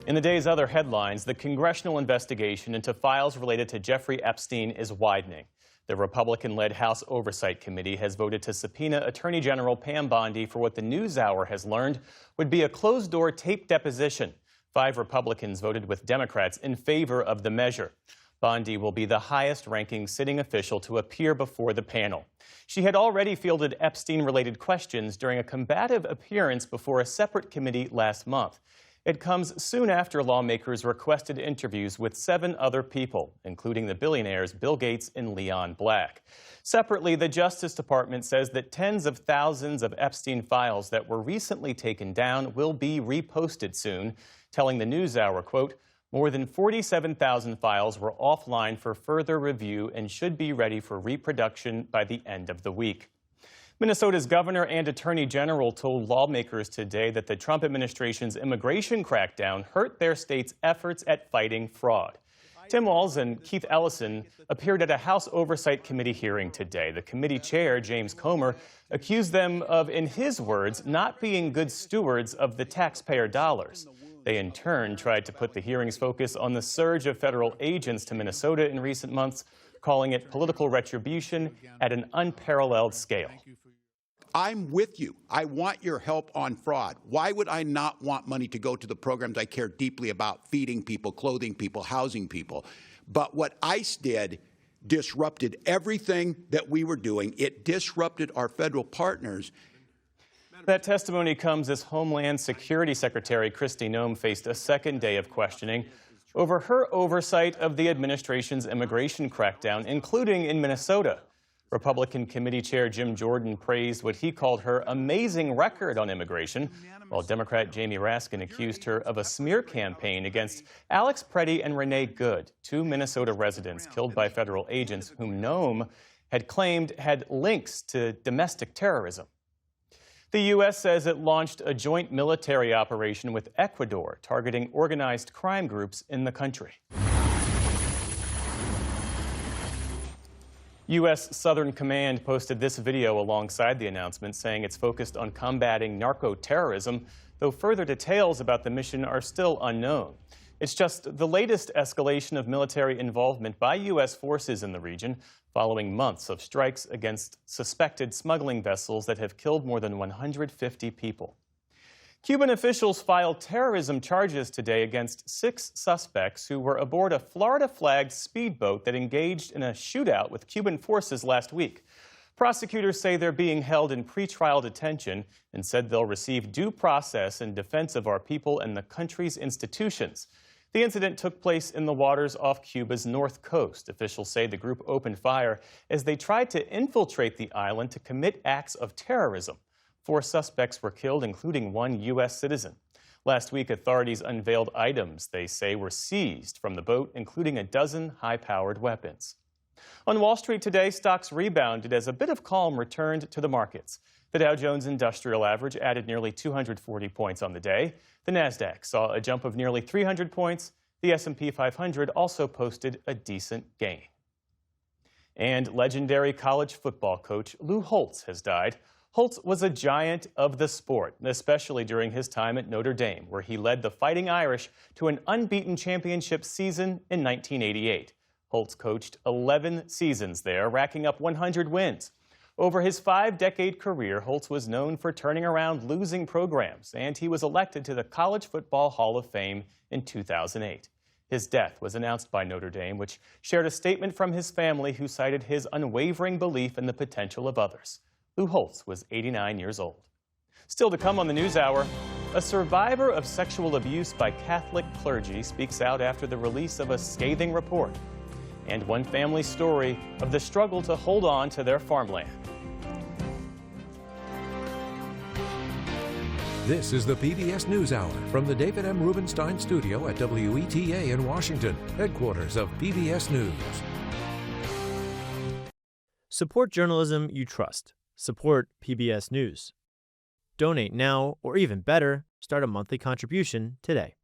In the day's other headlines, the congressional investigation into files related to Jeffrey Epstein is widening. The Republican-led House Oversight Committee has voted to subpoena Attorney General Pam Bondi for what the NewsHour has learned would be a closed-door tape deposition. 5 Republicans voted with Democrats in favor of the measure. Bondi will be the highest-ranking sitting official to appear before the panel. She had already fielded Epstein-related questions during a combative appearance before a separate committee last month. It comes soon after lawmakers requested interviews with 7 other people, including the billionaires Bill Gates and Leon Black. Separately, the Justice Department says that tens of thousands of Epstein files that were recently taken down will be reposted soon, telling the NewsHour, quote, more than 47,000 files were offline for further review and should be ready for reproduction by the end of the week. Minnesota's governor and attorney general told lawmakers today that the Trump administration's immigration crackdown hurt their state's efforts at fighting fraud. Tim Walz and Keith Ellison appeared at a House Oversight Committee hearing today. The committee chair, James Comer, accused them of, in his words, not being good stewards of the taxpayer dollars. They, in turn, tried to put the hearing's focus on the surge of federal agents to Minnesota in recent months, calling it political retribution at an unparalleled scale. I'm with you. I want your help on fraud. Why would I not want money to go to the programs I care deeply about, feeding people, clothing people, housing people? But what ICE did disrupted everything that we were doing. It disrupted our federal partners. That testimony comes as Homeland Security Secretary Kristi Noem faced a second day of questioning over her oversight of the administration's immigration crackdown, including in Minnesota. Republican Committee Chair Jim Jordan praised what he called her amazing record on immigration, while Democrat Jamie Raskin accused her of a smear campaign against Alex Preddy and Renee Good, 2 Minnesota residents killed by federal agents whom Noem had claimed had links to domestic terrorism. The U.S. says it launched a joint military operation with Ecuador targeting organized crime groups in the country. U.S. Southern Command posted this video alongside the announcement, saying it's focused on combating narco-terrorism, though further details about the mission are still unknown. It's just the latest escalation of military involvement by U.S. forces in the region, following months of strikes against suspected smuggling vessels that have killed more than 150 people. Cuban officials filed terrorism charges today against 6 suspects who were aboard a Florida-flagged speedboat that engaged in a shootout with Cuban forces last week. Prosecutors say they're being held in pretrial detention and said they'll receive due process in defense of our people and the country's institutions. The incident took place in the waters off Cuba's north coast. Officials say the group opened fire as they tried to infiltrate the island to commit acts of terrorism. 4 suspects were killed, including 1 U.S. citizen. Last week, authorities unveiled items they say were seized from the boat, including a dozen high-powered weapons. On Wall Street today, stocks rebounded as a bit of calm returned to the markets. The Dow Jones Industrial Average added nearly 240 points on the day. The Nasdaq saw a jump of nearly 300 points. The S&P 500 also posted a decent gain. And legendary college football coach Lou Holtz has died. Holtz was a giant of the sport, especially during his time at Notre Dame, where he led the Fighting Irish to an unbeaten championship season in 1988. Holtz coached 11 seasons there, racking up 100 wins. Over his 5-decade career, Holtz was known for turning around losing programs, and he was elected to the College Football Hall of Fame in 2008. His death was announced by Notre Dame, which shared a statement from his family who cited his unwavering belief in the potential of others. Lou Holtz was 89 years old. Still to come on the NewsHour, a survivor of sexual abuse by Catholic clergy speaks out after the release of a scathing report. And one family's story of the struggle to hold on to their farmland. This is the PBS NewsHour from the David M. Rubenstein Studio at WETA in Washington, headquarters of PBS News. Support journalism you trust. Support PBS News. Donate now, or even better, start a monthly contribution today.